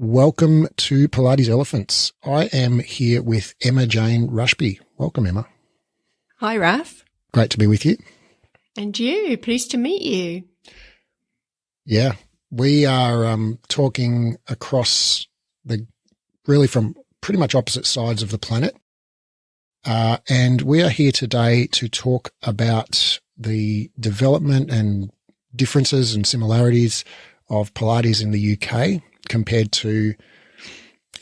welcome to Pilates Elephants. I am here with Emma Jane Rushby. Welcome, Emma. Hi, Raph. Great to be with you. And you. Pleased to meet you. Yeah, we are talking across really from pretty much opposite sides of the planet. And we are here today to talk about the development and differences and similarities of Pilates in the UK compared to,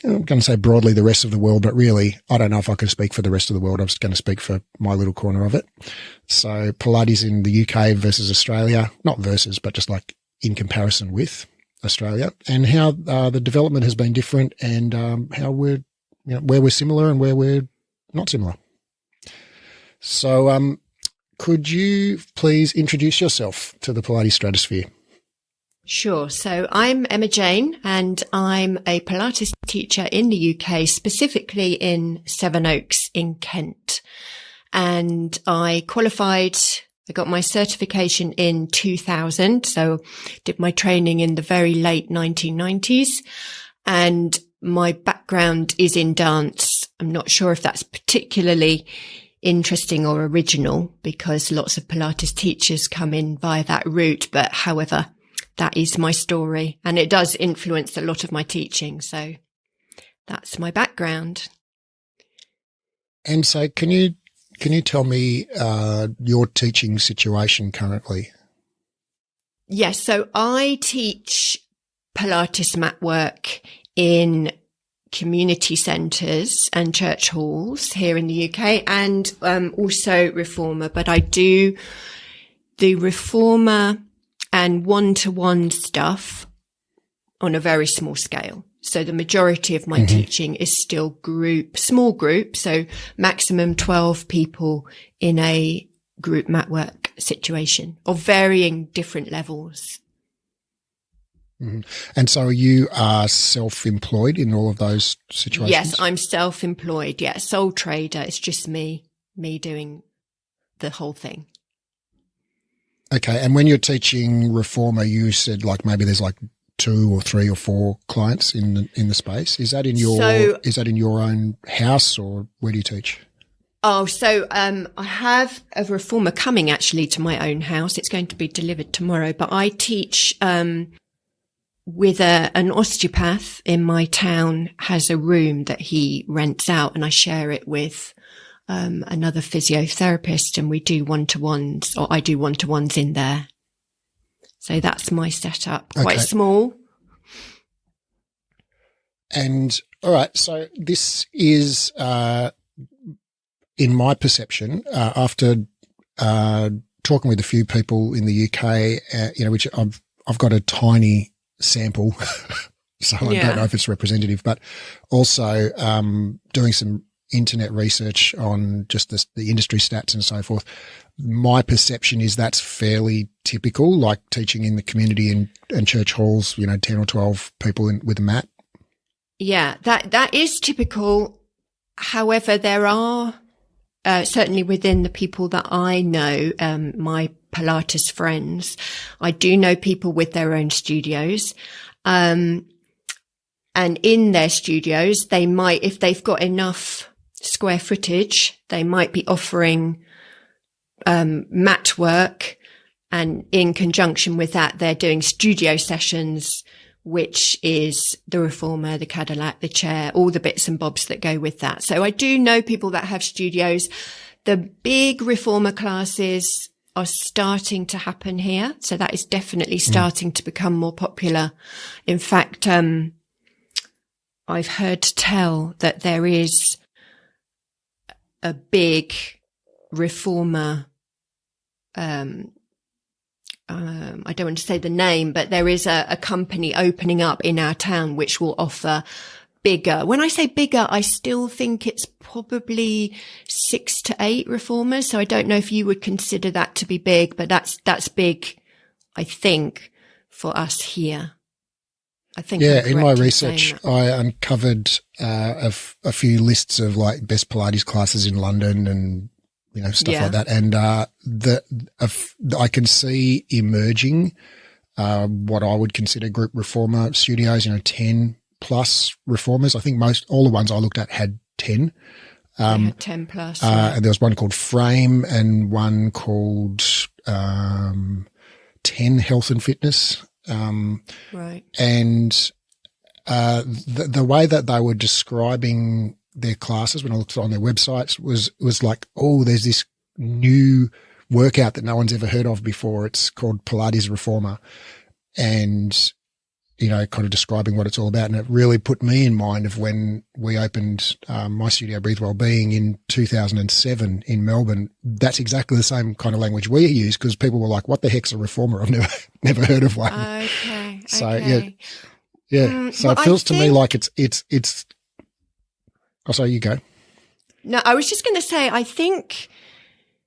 I'm going to say broadly the rest of the world, but really I don't know if I can speak for the rest of the world. I'm just going to speak for my little corner of it. So Pilates in the UK versus Australia, not versus, but just like in comparison with Australia, and how the development has been different, and how we're, where we're similar and where we're not similar. So could you please introduce yourself to the Pilates stratosphere? Sure. So I'm Emma Jane, and I'm a Pilates teacher in the UK, specifically in Sevenoaks in Kent. And I got my certification in 2000. So did my training in the very late 1990s. And my background is in dance. I'm not sure if that's particularly interesting or original, because lots of Pilates teachers come in via that route. But however, that is my story, and it does influence a lot of my teaching. So that's my background. And so can you tell me your teaching situation currently? Yes. So I teach Pilates mat work in community centres and church halls here in the UK, and also Reformer. But I do the Reformer and one-to-one stuff on a very small scale. So the majority of my teaching is still small group. So maximum 12 people in a group mat work situation of varying different levels. Mm-hmm. And so you are self-employed in all of those situations? Yes, I'm self-employed. Yeah, sole trader. It's just me doing the whole thing. Okay. And when you're teaching Reformer, you said like maybe there's like 2 or 3 or 4 clients in the space. Is that in your own house, or where do you teach? Oh, so I have a Reformer coming actually to my own house. It's going to be delivered tomorrow, but I teach with an osteopath in my town, has a room that he rents out, and I share it with another physiotherapist, and we do one-to-ones, or I do one-to-ones in there. So that's my setup. Quite small. And all right, so this is, in my perception, after talking with a few people in the UK, which I've got a tiny sample, so I don't know if it's representative, but also doing some internet research on just the industry stats and so forth. My perception is that's fairly typical, like teaching in the community and church halls, 10 or 12 people with a mat. Yeah, that is typical. However, there are certainly within the people that I know, my Pilates friends, I do know people with their own studios. And in their studios, they might, if they've got enough square footage, they might be offering mat work, and in conjunction with that, they're doing studio sessions, which is the Reformer, the Cadillac, the chair, all the bits and bobs that go with that. So I do know people that have studios. The big Reformer classes are starting to happen here. So that is definitely starting to become more popular. In fact, I've heard tell that there is a big Reformer, I don't want to say the name, but there is a company opening up in our town which will offer bigger. When I say bigger, I still think it's probably 6 to 8 Reformers. So I don't know if you would consider that to be big, but that's big, I think, for us here. I think. Yeah, in my research, I uncovered a few lists of like best Pilates classes in London and stuff like that. And I can see emerging what I would consider group Reformer studios, 10 plus reformers. I think all the ones I looked at had 10. They had 10 plus. Right. And there was one called Frame and one called 10 Health and Fitness. Right. And the way that they were describing their classes when I looked on their websites was like, oh, there's this new workout that no one's ever heard of before. It's called Pilates Reformer, and kind of describing what it's all about. And it really put me in mind of when we opened my studio, Breathe Wellbeing, in 2007 in Melbourne. That's exactly the same kind of language we use, because people were like, "What the heck's a reformer? I've never heard of one." Okay. So yeah. So it feels to me like it's. Oh, sorry, you go. No, I was just going to say, I think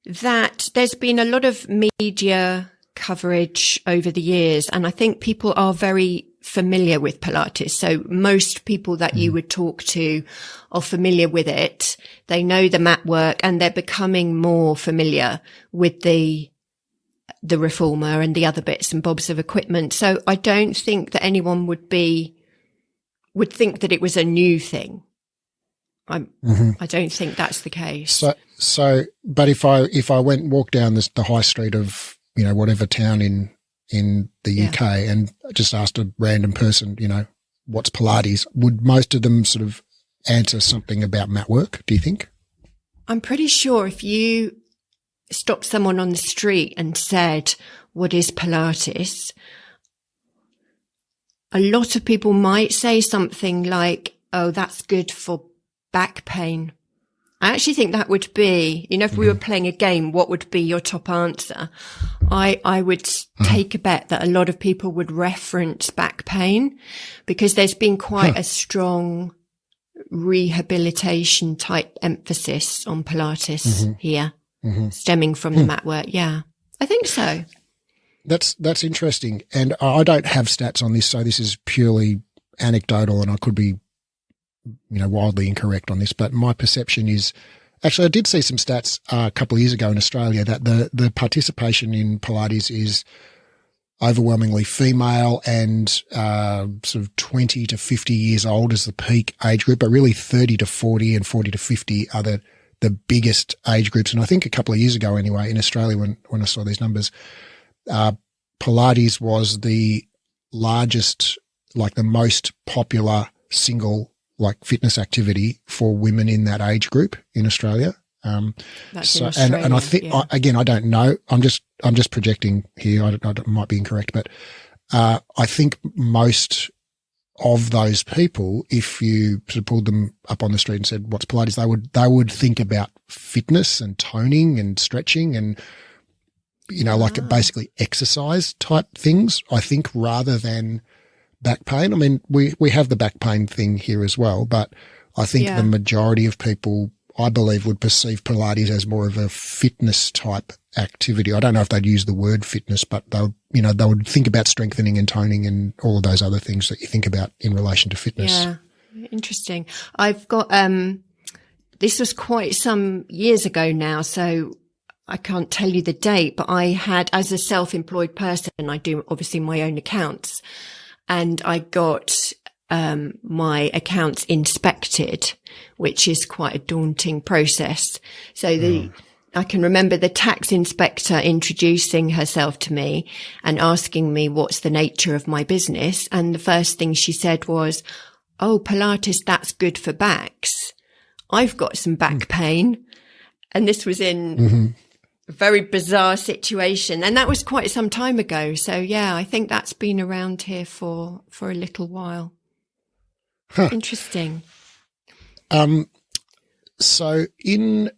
that there's been a lot of media coverage over the years, and I think people are very familiar with Pilates. So most people that you would talk to are familiar with it. They know the mat work, and they're becoming more familiar with the reformer and the other bits and bobs of equipment. So I don't think that anyone would think that it was a new thing. I don't think that's the case. But if I walk down the high street of whatever town in the UK and just asked a random person, what's Pilates, would most of them sort of answer something about mat work, do you think? I'm pretty sure if you stopped someone on the street and said, what is Pilates? A lot of people might say something like, oh, that's good for back pain. I actually think that would be, if we were playing a game, what would be your top answer? I would take a bet that a lot of people would reference back pain, because there's been quite a strong rehabilitation type emphasis on Pilates here, stemming from the mat work. Yeah, I think so. That's interesting. And I don't have stats on this, so this is purely anecdotal, and I could be wildly incorrect on this, but my perception is, actually I did see some stats a couple of years ago in Australia that the participation in Pilates is overwhelmingly female, and sort of 20 to 50 years old is the peak age group, but really 30 to 40 and 40 to 50 are the biggest age groups. And I think a couple of years ago anyway in Australia, when I saw these numbers, Pilates was the largest, like the most popular single fitness activity for women in that age group in Australia. That's in Australia, and I think again, I don't know. I'm just projecting here. I might be incorrect, but I think most of those people, if you sort of pulled them up on the street and said, "What's Pilates?" they would think about fitness and toning and stretching and basically exercise type things. I think, rather than back pain. I mean, we have the back pain thing here as well, but I think the majority of people, I believe, would perceive Pilates as more of a fitness type activity. I don't know if they'd use the word fitness, but they would think about strengthening and toning and all of those other things that you think about in relation to fitness. Yeah, interesting. I've got this was quite some years ago now, so I can't tell you the date, but I had, as a self-employed person, I do obviously my own accounts. And I got my accounts inspected, which is quite a daunting process. So I can remember the tax inspector introducing herself to me and asking me what's the nature of my business. And the first thing she said was, "Oh, Pilates, that's good for backs. I've got some back pain." And this was in a very bizarre situation. And that was quite some time ago. So yeah, I think that's been around here for a little while. Interesting. So in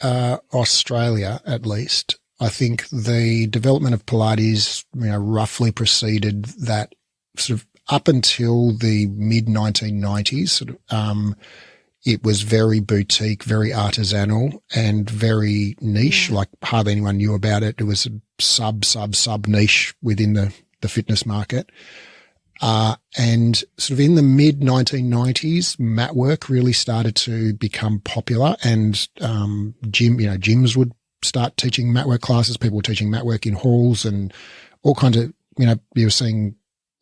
Australia, at least, I think the development of Pilates, roughly preceded that sort of up until the mid 1990s. It was very boutique, very artisanal, and very niche. Like hardly anyone knew about it. It was a sub niche within the fitness market. And sort of in the mid 1990s, mat work really started to become popular, and gyms would start teaching mat work classes. People were teaching mat work in halls and all kinds of, you were seeing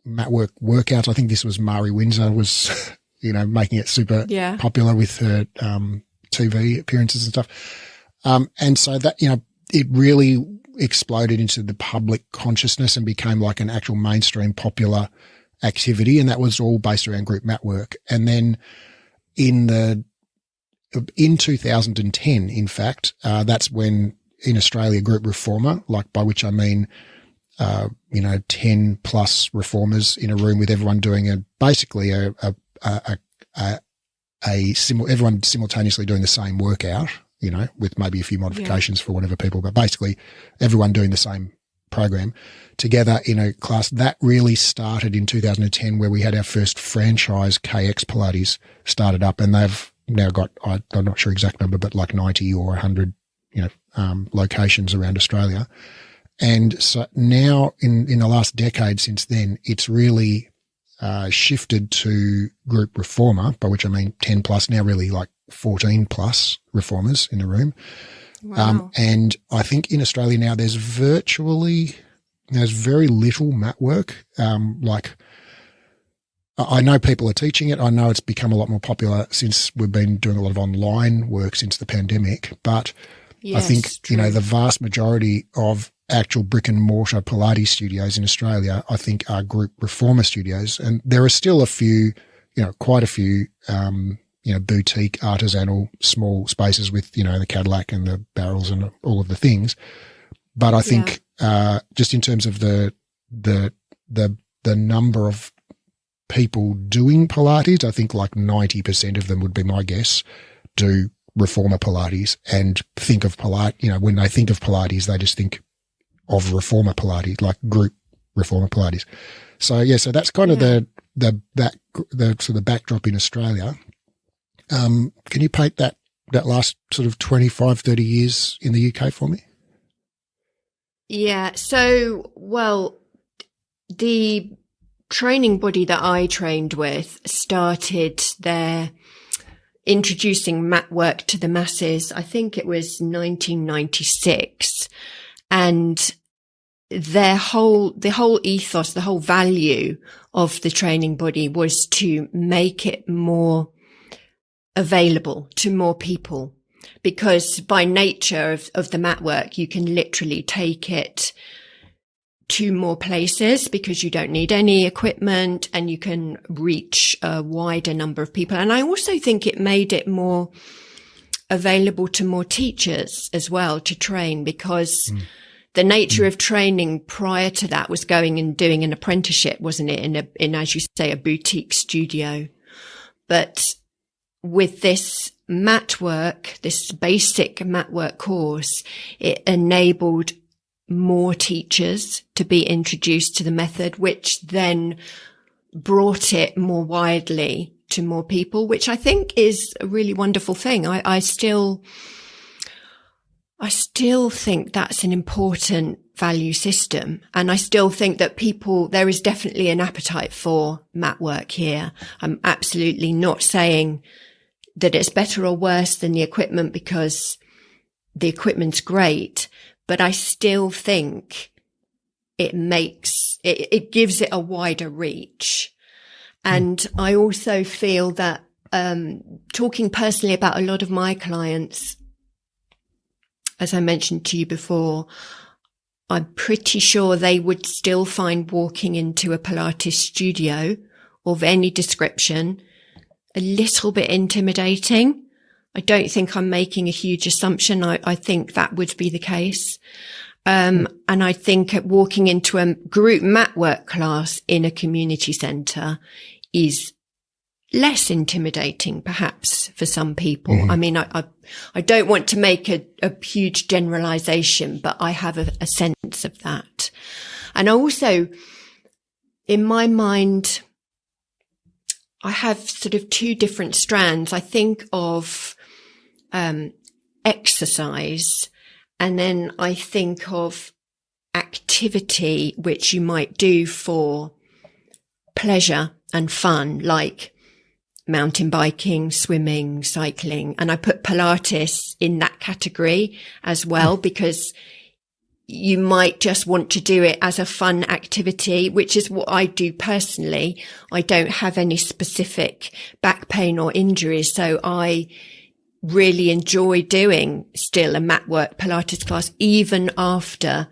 mat workouts. I think this was Mari Windsor was, making it super popular with her TV appearances and stuff. And so that, it really exploded into the public consciousness and became like an actual mainstream popular activity. And that was all based around group mat work. And then in 2010, in fact, that's when in Australia group reformer, like by which I mean, 10 plus reformers in a room with everyone doing everyone simultaneously doing the same workout, with maybe a few modifications for whatever people, but basically everyone doing the same program together in a class. That really started in 2010, where we had our first franchise KX Pilates started up, and they've now got, I'm not sure exact number, but like 90 or 100, locations around Australia. And so now in the last decade since then, it's really shifted to group reformer, by which I mean 10 plus, now really like 14 plus reformers in the room. Wow. And I think in Australia now there's very little mat work. I know people are teaching it. I know it's become a lot more popular since we've been doing a lot of online work since the pandemic. But I think, true. The vast majority of actual brick and mortar Pilates studios in Australia, I think, are group reformer studios. And there are still a few, quite a few, boutique, artisanal, small spaces with, the Cadillac and the barrels and all of the things. But I think, just in terms of the number of people doing Pilates, I think like 90% of them would be my guess, do reformer Pilates and think of Pilates, when they think of Pilates, they just think of reformer Pilates, like group reformer Pilates. So so that's kind of the sort of backdrop in Australia. Can you paint that last sort of 25, 30 years in the UK for me? Yeah. So, the training body that I trained with started their introducing mat work to the masses. I think it was 1996, and the whole ethos, the whole value of the training body was to make it more available to more people, because by nature of the mat work, you can literally take it to more places because you don't need any equipment and you can reach a wider number of people. And I also think it made it more available to more teachers as well to train, because the nature of training prior to that was going and doing an apprenticeship, wasn't it? In, as you say, a boutique studio. But with this mat work, this basic mat work course, it enabled more teachers to be introduced to the method, which then brought it more widely to more people, which I think is a really wonderful thing. I still think that's an important value system. And I still think that there is definitely an appetite for mat work here. I'm absolutely not saying that it's better or worse than the equipment, because the equipment's great, but I still think it gives it a wider reach. And I also feel that, talking personally about a lot of my clients, as I mentioned to you before, I'm pretty sure they would still find walking into a Pilates studio of any description a little bit intimidating. I don't think I'm making a huge assumption. I think that would be the case. And I think walking into a group mat work class in a community centre is less intimidating, perhaps, for some people. I mean, I don't want to make a huge generalisation, but I have a sense of that. And also, in my mind, I have sort of two different strands. I think of exercise, and then I think of activity which you might do for pleasure and fun, like mountain biking, swimming, cycling. And I put Pilates in that category as well, because you might just want to do it as a fun activity, which is what I do personally. I don't have any specific back pain or injuries, so I really enjoy doing still a mat work Pilates class even after.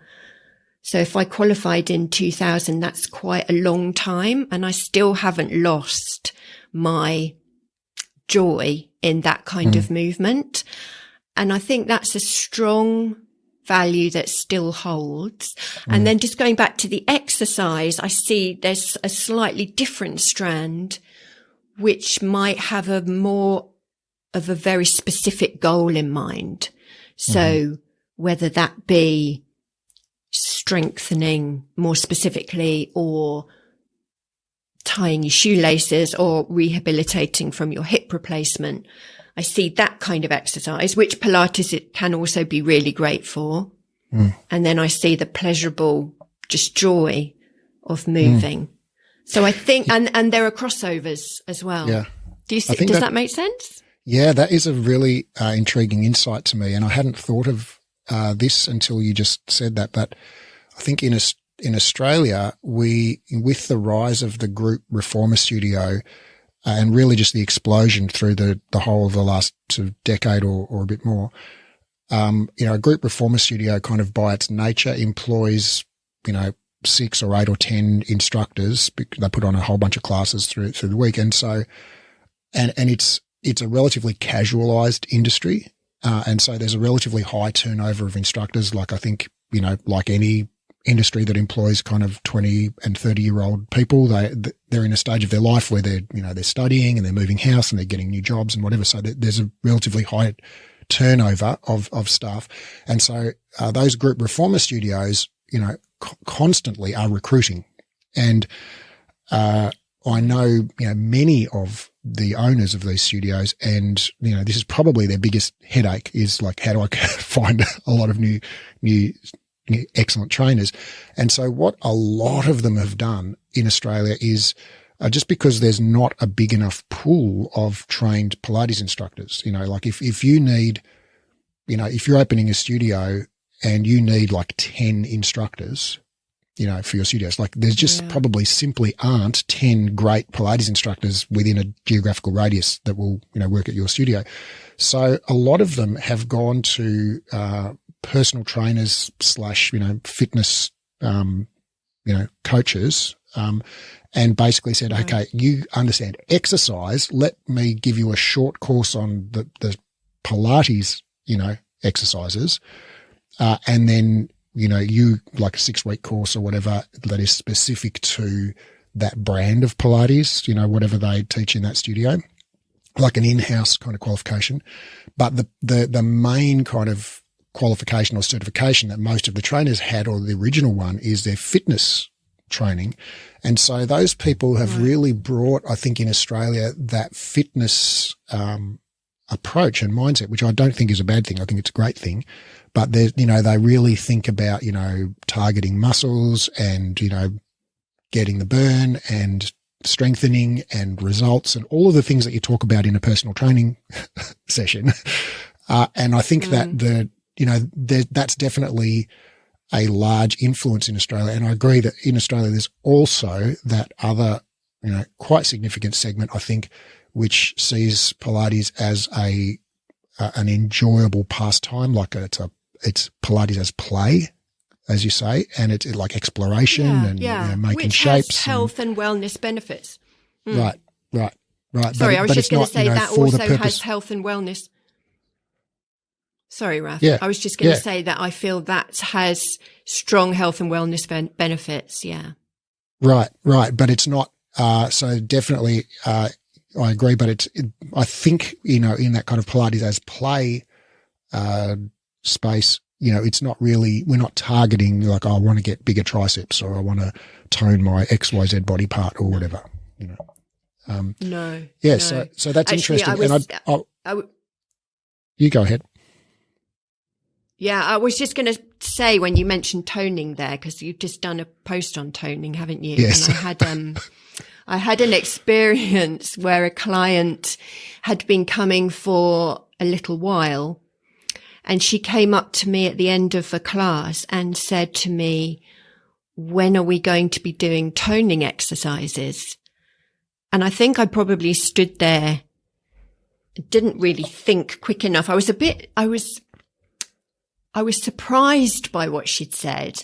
So if I qualified in 2000, that's quite a long time, and I still haven't lost my joy in that kind of movement. And I think that's a strong value that still holds. And then just going back to the exercise, I see there's a slightly different strand, which might have a more of a very specific goal in mind. So whether that be strengthening more specifically, or tying your shoelaces, or rehabilitating from your hip replacement. I see that kind of exercise, which Pilates it can also be really great for. And then I see the pleasurable just joy of moving. So I think, and there are crossovers as well. Yeah. Do you see, does that make sense? Yeah, that is a really intriguing insight to me. And I hadn't thought of this until you just said that. But I think in Australia, with the rise of the group reformer studio, and really just the explosion through the whole of the last sort of decade or a bit more, a group reformer studio kind of by its nature employs, 6 or 8 or 10 instructors. They put on a whole bunch of classes through the week. And so, and it's a relatively casualized industry. And so there's a relatively high turnover of instructors. Like I think, like any industry that employs kind of 20 and 30-year-old people, they're in a stage of their life where they're studying and they're moving house and they're getting new jobs and whatever. So there's a relatively high turnover of staff. And so those group reformer studios, constantly are recruiting. And I know, many of the owners of these studios, and, this is probably their biggest headache, is like, how do I find a lot of new excellent trainers? And so what a lot of them have done in Australia is just because there's not a big enough pool of trained Pilates instructors, like if you need, if you're opening a studio and you need like 10 instructors, for your studios, like there's just probably simply aren't 10 great Pilates instructors within a geographical radius that will, work at your studio. So a lot of them have gone to, personal trainers / fitness, coaches, and basically said, okay, you understand exercise. Let me give you a short course on the Pilates, exercises. And then, you like a 6-week course or whatever that is specific to that brand of Pilates, whatever they teach in that studio, like an in-house kind of qualification. But the main kind of qualification or certification that most of the trainers had, or the original one, is their fitness training. And so those people have really brought, I think, in Australia, that fitness approach and mindset, which I don't think is a bad thing. I think it's a great thing. But they really think about, targeting muscles and, getting the burn and strengthening and results and all of the things that you talk about in a personal training session. And I think that that's definitely a large influence in Australia. And I agree that in Australia, there's also that other, quite significant segment, I think, which sees Pilates as an enjoyable pastime, like it's Pilates as play, as you say, and it's like exploration and making which shapes, has health and wellness benefits. Right. Sorry, I was just going to say that also has health and wellness. Sorry, Raph. Yeah. I was just going to say that I feel that has strong health and wellness benefits. Yeah. Right. But it's not. So definitely, I agree. But I think in that kind of Pilates as play space, it's not really, we're not targeting like, I want to get bigger triceps or I want to tone my XYZ body part or whatever, No. Yeah. No. So that's actually, interesting. You go ahead. Yeah. I was just going to say, when you mentioned toning there, because you've just done a post on toning, haven't you? Yes. And I had an experience where a client had been coming for a little while, And she came up to me at the end of a class and said to me, when are we going to be doing toning exercises? And I think I probably stood there, didn't really think quick enough. I was surprised by what she'd said.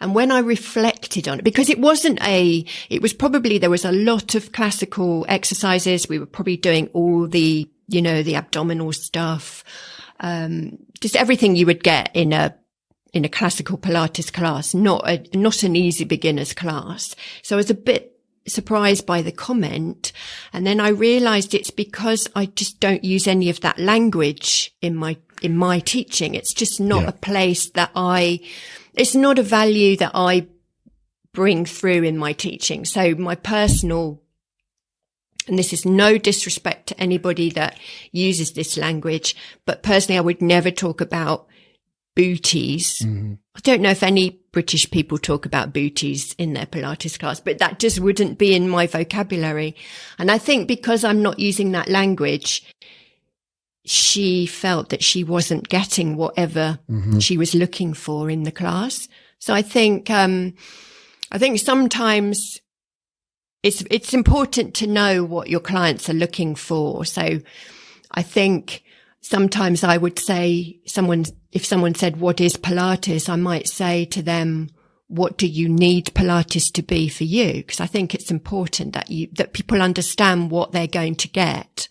And when I reflected on it, because there was a lot of classical exercises. We were probably doing all the, the abdominal stuff, just everything you would get in a classical Pilates class, not an easy beginner's class. So I was a bit surprised by the comment. And then I realized it's because I just don't use any of that language in my teaching. It's just not a place that it's not a value that I bring through in my teaching. So my personal, and this is no disrespect to anybody that uses this language, but personally, I would never talk about booties. Mm-hmm. I don't know if any British people talk about booties in their Pilates class, but that just wouldn't be in my vocabulary. And I think because I'm not using that language, she felt that she wasn't getting whatever she was looking for in the class. So I think sometimes it's important to know what your clients are looking for. So I think sometimes I would say if someone said, what is Pilates? I might say to them, what do you need Pilates to be for you? Because I think it's important that people understand what they're going to get.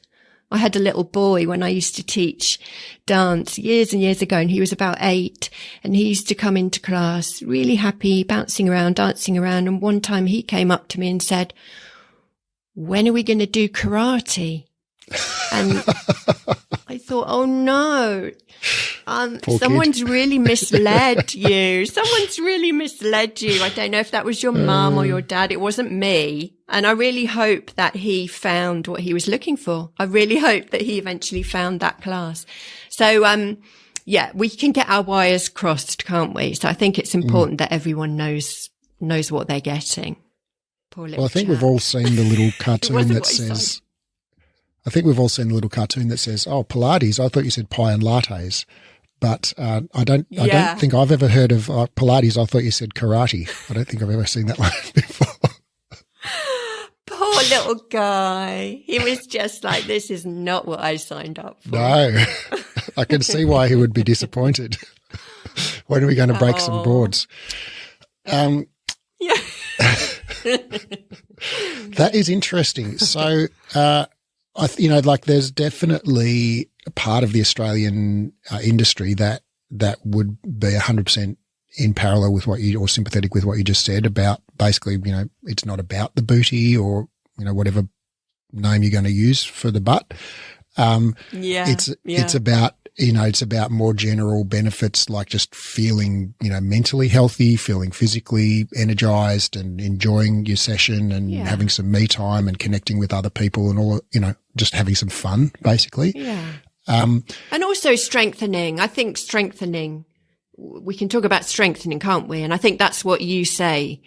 I had a little boy when I used to teach dance years and years ago, and he was about 8, and he used to come into class really happy, bouncing around, dancing around. And one time he came up to me and said, when are we going to do karate? And I thought, oh no, someone's really misled you. Someone's really misled you. I don't know if that was your mum or your dad. It wasn't me. And I really hope that he found what he was looking for. I really hope that he eventually found that class. So, we can get our wires crossed, can't we? So I think it's important that everyone knows what they're getting. Poor little Well, I think chap. we've all seen the little cartoon that says, oh, Pilates. I thought you said pie and lattes. But I don't think I've ever heard of Pilates. I thought you said karate. I don't think I've ever seen that one before. Poor little guy. He was just like, this is not what I signed up for. No, I can see why he would be disappointed. When are we going to break some boards? Yeah. That is interesting. So, there's definitely a part of the Australian industry that would be 100% in parallel with or sympathetic with what you just said about basically, it's not about the booty or, whatever name you're going to use for the butt. It's about, it's about more general benefits like just feeling, mentally healthy, feeling physically energized and enjoying your session and having some me time and connecting with other people and all, just having some fun basically. Yeah. And also strengthening. I think we can talk about strengthening, can't we? And I think that's what you say.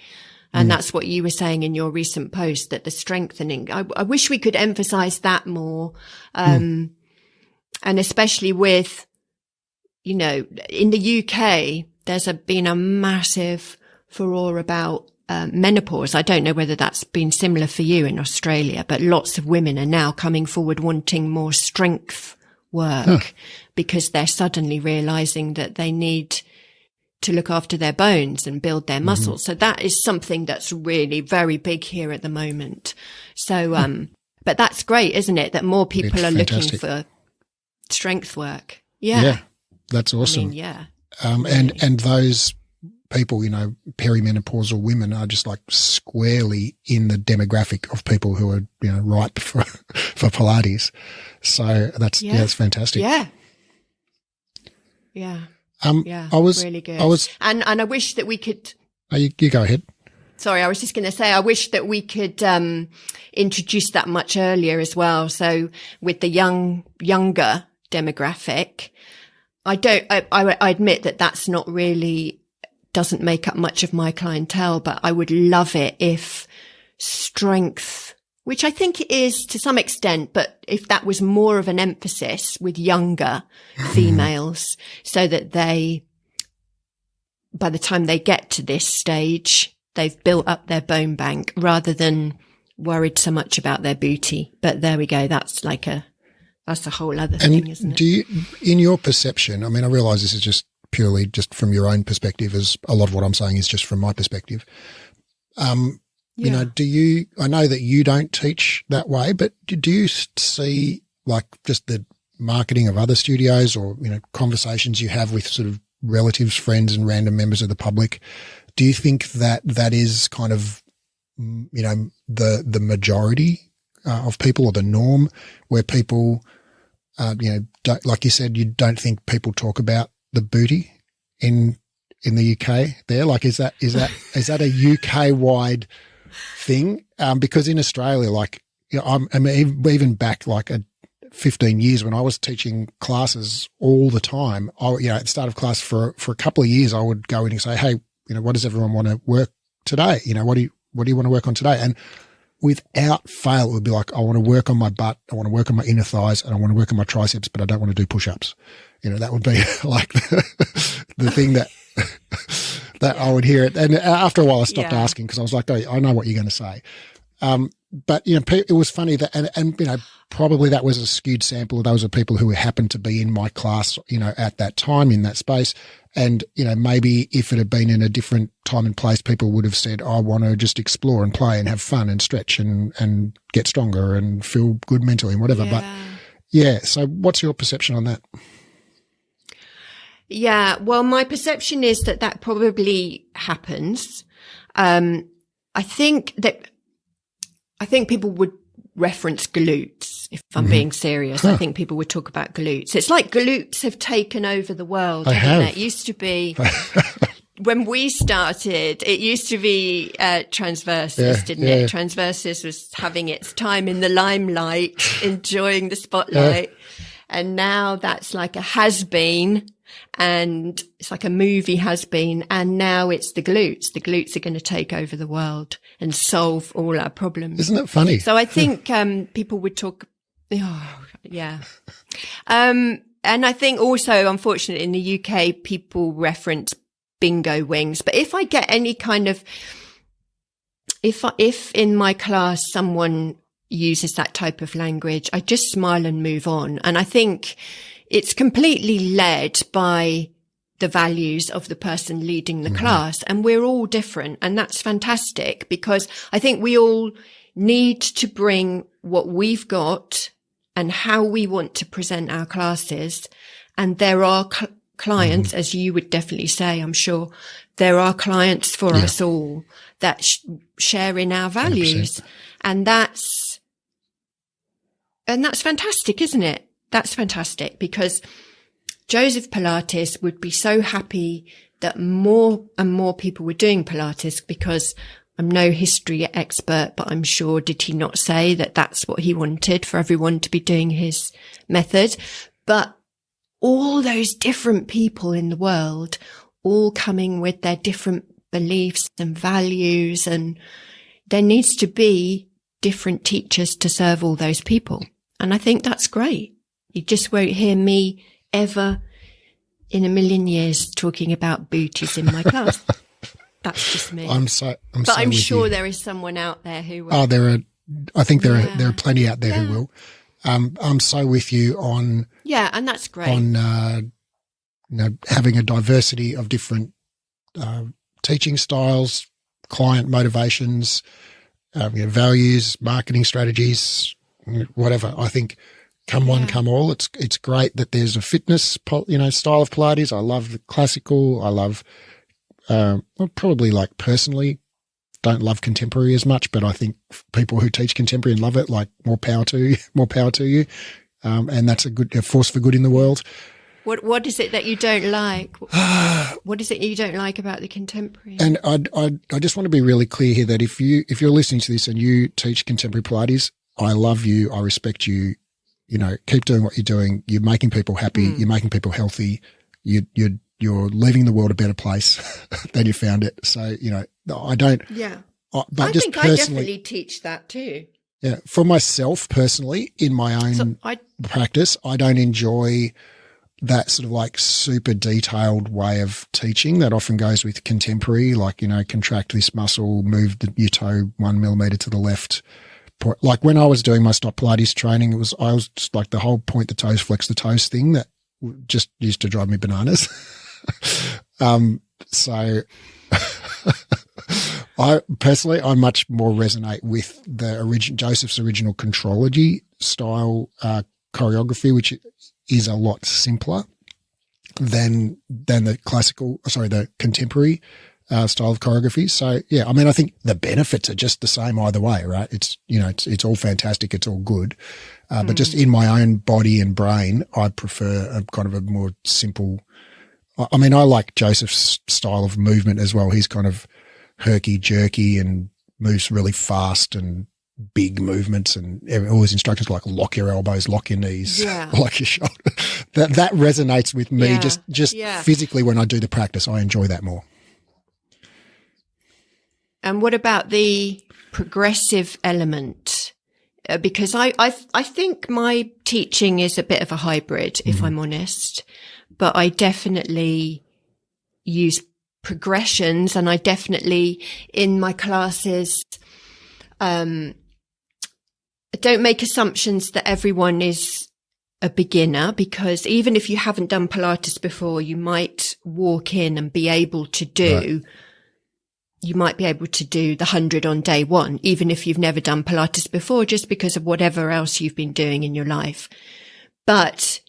And that's what you were saying in your recent post, that the strengthening, I wish we could emphasize that more. And especially with, in the UK, there's been a massive furore about menopause. I don't know whether that's been similar for you in Australia, but lots of women are now coming forward wanting more strength work because they're suddenly realizing that they need to look after their bones and build their muscles. So that is something that's really very big here at the moment. So, but that's great, isn't it? That more people are looking for strength work. Yeah. That's awesome. Really. And those people, perimenopausal women are just like squarely in the demographic of people who are, ripe for Pilates. So that's fantastic. Yeah. I was really good. And I wish that we could. Oh, you go ahead. Sorry, I was just going to say, I wish that we could introduce that much earlier as well. So with the younger demographic, I admit that that's not really, doesn't make up much of my clientele, but I would love it if strength which I think it is to some extent, but if that was more of an emphasis with younger females so that they, by the time they get to this stage, they've built up their bone bank rather than worried so much about their booty. But there we go. That's a whole other thing, isn't it? Do you, in your perception, I mean, I realize this is just purely just from your own perspective, as a lot of what I'm saying is just from my perspective. You know, I know that you don't teach that way, but do you see like just the marketing of other studios or, you know, conversations you have with sort of relatives, friends and random members of the public? Do you think that that is kind of, you know, the majority of people or the norm where people, you know, don't, like you said, you don't think people talk about the booty in the UK there? Like, is that a UK wide thing? Because in Australia, like, you know, I mean, even back like 15 years when I was teaching classes all the time, you know, at the start of class for a couple of years, I would go in and say, hey, you know, what does everyone want to work today? You know, what do you want to work on today? And without fail, it would be like, I want to work on my butt, I want to work on my inner thighs, and I want to work on my triceps, but I don't want to do push-ups. You know, that would be like the thing that I would hear it. And after a while, I stopped asking because I was like, oh, I know what you're going to say. But, you know, it was funny that, and, you know, probably that was a skewed sample of those are people who happened to be in my class, you know, at that time in that space. And, you know, maybe if it had been in a different time and place, people would have said, I want to just explore and play and have fun and stretch and get stronger and feel good mentally and whatever. But yeah. So what's your perception on that? Yeah. Well, my perception is that probably happens. I think people would reference glutes. If I'm being serious, I think people would talk about glutes. It's like glutes have taken over the world. It used to be when we started, it used to be transversus, didn't it? Transversus was having its time in the limelight, enjoying the spotlight. And now that's like a has-been, and it's like a movie has-been. And now it's the glutes. The glutes are going to take over the world and solve all our problems. Isn't it funny? So I think people would talk. Oh, yeah. And I think also, unfortunately, in the UK, people reference bingo wings. But if I get any kind of, if in my class someone uses that type of language, I just smile and move on. And I think it's completely led by the values of the person leading the class. And we're all different. And that's fantastic because I think we all need to bring what we've got and how we want to present our classes. And there are clients, as you would definitely say, I'm sure, there are clients for us all that share in our values. 100%. And that's fantastic, isn't it? That's fantastic because Joseph Pilates would be so happy that more and more people were doing Pilates because I'm no history expert, but I'm sure, did he not say that that's what he wanted for everyone to be doing his method? But all those different people in the world, all coming with their different beliefs and values, and there needs to be different teachers to serve all those people. And I think that's great. You just won't hear me ever in a million years talking about booties in my class. That's just me. I'm sure there is someone out there who will. Oh, I think there are plenty out there who will. I'm so with you on. Yeah. And that's great. On, you know, having a diversity of different, teaching styles, client motivations, you know, values, marketing strategies, whatever. I think come one, come all. It's great that there's a fitness, you know, style of Pilates. I love the classical. I love, probably like personally don't love contemporary as much, but I think people who teach contemporary and love it, like more power to you. And that's a force for good in the world. What is it that you don't like? What is it you don't like about the contemporary? And I just want to be really clear here that if you're listening to this and you teach contemporary Pilates, I love you. I respect you. You know, keep doing what you're doing. You're making people happy. You're making people healthy. You're leaving the world a better place than you found it. So, you know, I don't. Yeah. But I just think personally, I definitely teach that too. Yeah. For myself personally, in my own practice, I don't enjoy that sort of like super detailed way of teaching that often goes with contemporary, like, contract this muscle, move your toe 1 millimeter to the left. Like when I was doing my stop Pilates training, I was just like the whole point the toes, flex the toes thing that just used to drive me bananas. So I much more resonate with Joseph's original Contrology style choreography, which is a lot simpler than the contemporary style of choreography. So yeah, I mean, I think the benefits are just the same either way, right? It's all fantastic. It's all good. But just in my own body and brain, I prefer a kind of a more simple, I mean, I like Joseph's style of movement as well. He's kind of herky jerky and moves really fast and big movements, and all his instructions like lock your elbows, lock your knees, lock your shoulder. That resonates with me just physically when I do the practice. I enjoy that more. And what about the progressive element? Because I think my teaching is a bit of a hybrid, if I'm honest, but I definitely use progressions, and I definitely in my classes don't make assumptions that everyone is a beginner, because even if you haven't done Pilates before, you might walk in and be able to do you might be able to do the 100 on day one, even if you've never done Pilates before, just because of whatever else you've been doing in your life. But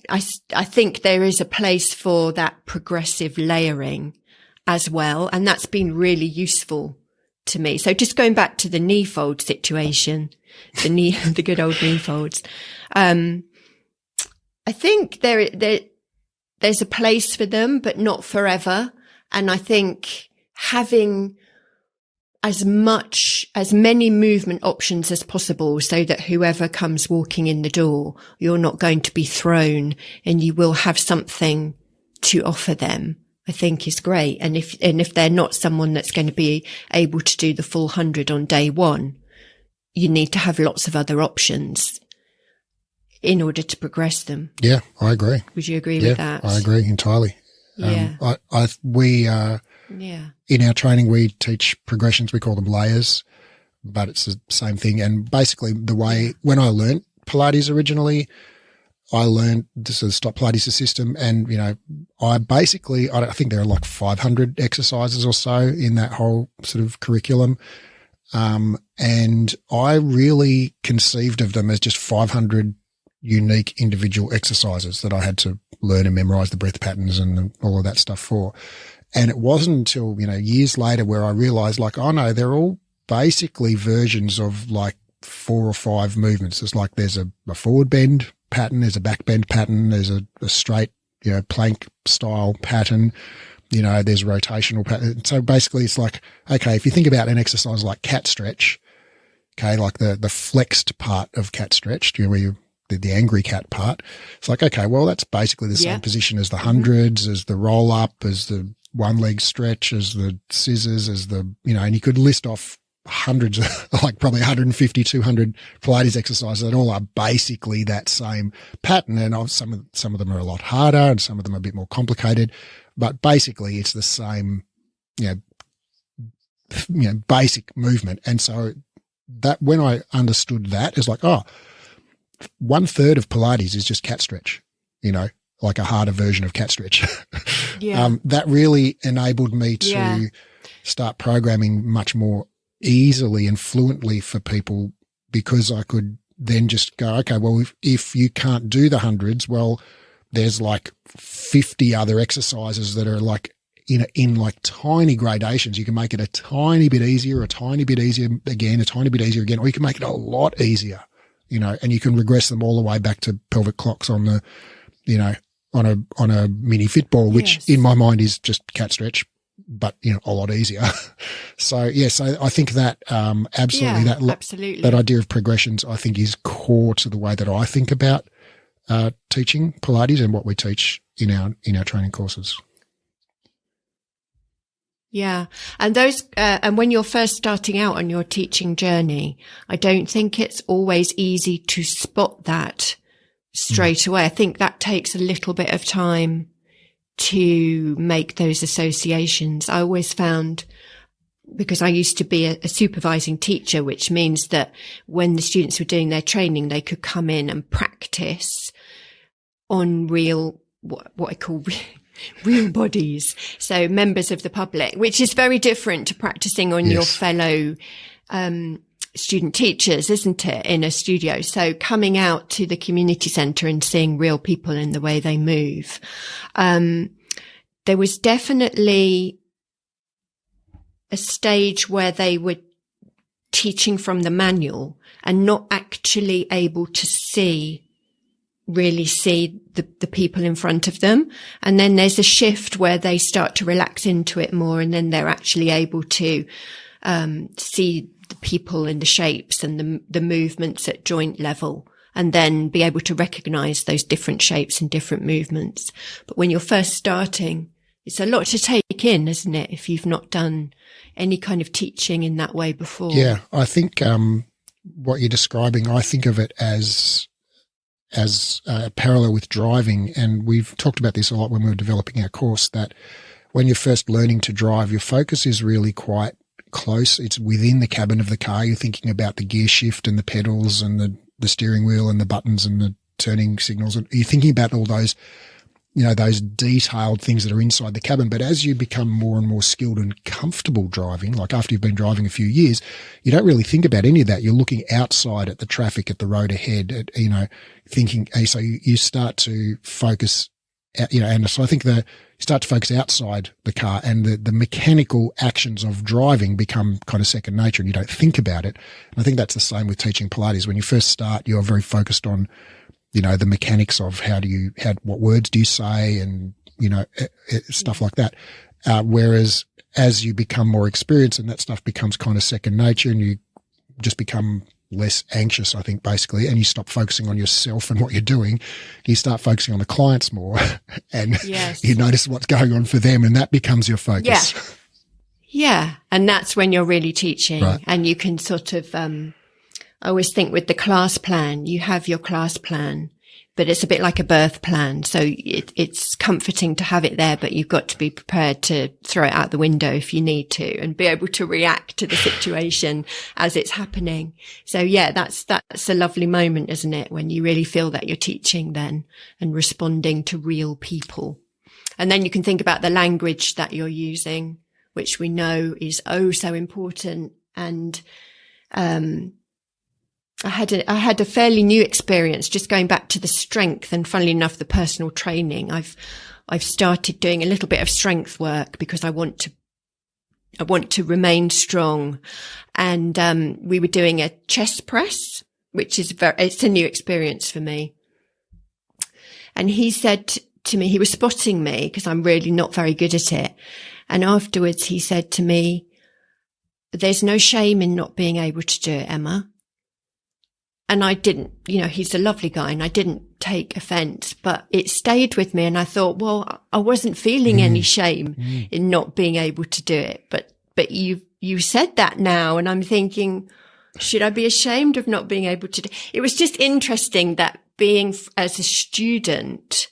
I think there is a place for that progressive layering as well. And that's been really useful to me. So just going back to the knee fold situation, the good old knee folds. I think there's a place for them, but not forever. And I think having as many movement options as possible, so that whoever comes walking in the door, you're not going to be thrown and you will have something to offer them, I think is great. And if they're not someone that's going to be able to do the full 100 on day one, you need to have lots of other options in order to progress them. Yeah, I agree. Would you agree with that? I agree entirely. Yeah. In our training, we teach progressions. We call them layers, but it's the same thing. And basically the way, when I learned Pilates originally, I learned this is Stop Pilates system. And, I think there are like 500 exercises or so in that whole sort of curriculum. And I really conceived of them as just 500 unique individual exercises that I had to learn and memorize the breath patterns and all of that stuff for. And it wasn't until, years later where I realized like, oh no, they're all basically versions of like 4 or 5 movements. It's like there's a forward bend pattern, there's a back bend pattern, there's a straight, plank style pattern, there's a rotational pattern. So basically it's like, okay, if you think about an exercise like cat stretch, okay, like the flexed part of cat stretch, where you the angry cat part. It's like, okay, well, that's basically the same position as the hundreds, as the roll up, as the one leg stretch, as the scissors, as the, and you could list off hundreds, like probably 150, 200 Pilates exercises that all are basically that same pattern. And some of them are a lot harder and some of them are a bit more complicated, but basically it's the same, basic movement. And so that when I understood that, it's like, 1/3 of Pilates is just cat stretch, like a harder version of cat stretch. That really enabled me to start programming much more easily and fluently for people, because I could then just go, okay, well, if you can't do the hundreds, well, there's like 50 other exercises that are like in like tiny gradations. You can make it a tiny bit easier, a tiny bit easier again, a tiny bit easier again, or you can make it a lot easier. And you can regress them all the way back to pelvic clocks on the, on a mini fitball, which in my mind is just cat stretch, but, a lot easier. So I think that, absolutely that idea of progressions, I think, is core to the way that I think about, teaching Pilates and what we teach in our training courses. Yeah. And and when you're first starting out on your teaching journey, I don't think it's always easy to spot that straight away. I think that takes a little bit of time to make those associations. I always found, because I used to be a supervising teacher, which means that when the students were doing their training, they could come in and practice on real, what I call real bodies. So members of the public, which is very different to practicing on your fellow, student teachers, isn't it, in a studio? So coming out to the community centre and seeing real people in the way they move. There was definitely a stage where they were teaching from the manual and not actually able to really see the people in front of them. And then there's a shift where they start to relax into it more, and then they're actually able to see the people and the shapes and the movements at joint level, and then be able to recognize those different shapes and different movements. But when you're first starting, it's a lot to take in, isn't it, if you've not done any kind of teaching in that way before? Yeah, I think what you're describing, I think of it as a parallel with driving. And we've talked about this a lot when we were developing our course, that when you're first learning to drive, your focus is really quite close. It's within the cabin of the car. You're thinking about the gear shift and the pedals and the steering wheel and the buttons and the turning signals. And you're thinking about all those, those detailed things that are inside the cabin. But as you become more and more skilled and comfortable driving, like after you've been driving a few years, you don't really think about any of that. You're looking outside at the traffic, at the road ahead, thinking, so you start to focus, and so I think you start to focus outside the car, and the mechanical actions of driving become kind of second nature, and you don't think about it. And I think that's the same with teaching Pilates. When you first start, you're very focused on the mechanics of what words do you say, and, stuff like that. Whereas as you become more experienced and that stuff becomes kind of second nature, and you just become less anxious, I think, basically, and you stop focusing on yourself and what you're doing, you start focusing on the clients more, and you notice what's going on for them, and that becomes your focus. Yeah. And that's when you're really teaching, right. And you can sort of, I always think with the class plan, you have your class plan, but it's a bit like a birth plan. So it's comforting to have it there, but you've got to be prepared to throw it out the window if you need to, and be able to react to the situation as it's happening. So yeah, that's a lovely moment, isn't it? When you really feel that you're teaching then and responding to real people. And then you can think about the language that you're using, which we know is so important. And, I had a fairly new experience just going back to the strength, and funnily enough, the personal training. I've started doing a little bit of strength work because I want to remain strong. And, we were doing a chest press, which is it's a new experience for me. And he said to me, he was spotting me because I'm really not very good at it. And afterwards he said to me, "There's no shame in not being able to do it, Emma." And I didn't, he's a lovely guy, and I didn't take offense, but it stayed with me. And I thought, well, I wasn't feeling any shame in not being able to do it. But you said that now, and I'm thinking, should I be ashamed of not being able to do it? It was just interesting that being as a student,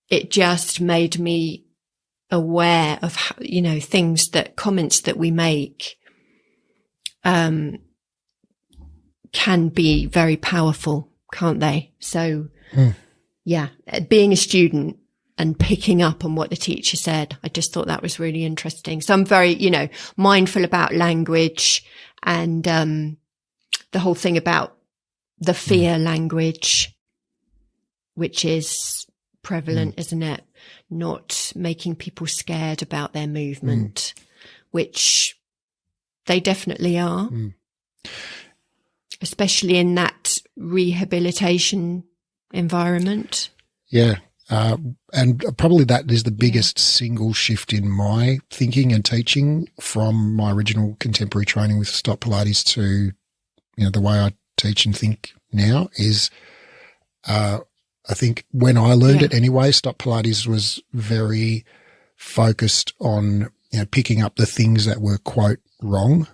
it just made me aware of, comments that we make, can be very powerful, can't they? So, being a student and picking up on what the teacher said, I just thought that was really interesting. So I'm very, mindful about language, and the whole thing about the fear language, which is prevalent, isn't it? Not making people scared about their movement, which they definitely are. Especially in that rehabilitation environment. Yeah. And probably that is the biggest single shift in my thinking and teaching from my original contemporary training with Stop Pilates to, the way I teach and think now is, I think when I learned it anyway, Stop Pilates was very focused on, picking up the things that were, quote, wrong,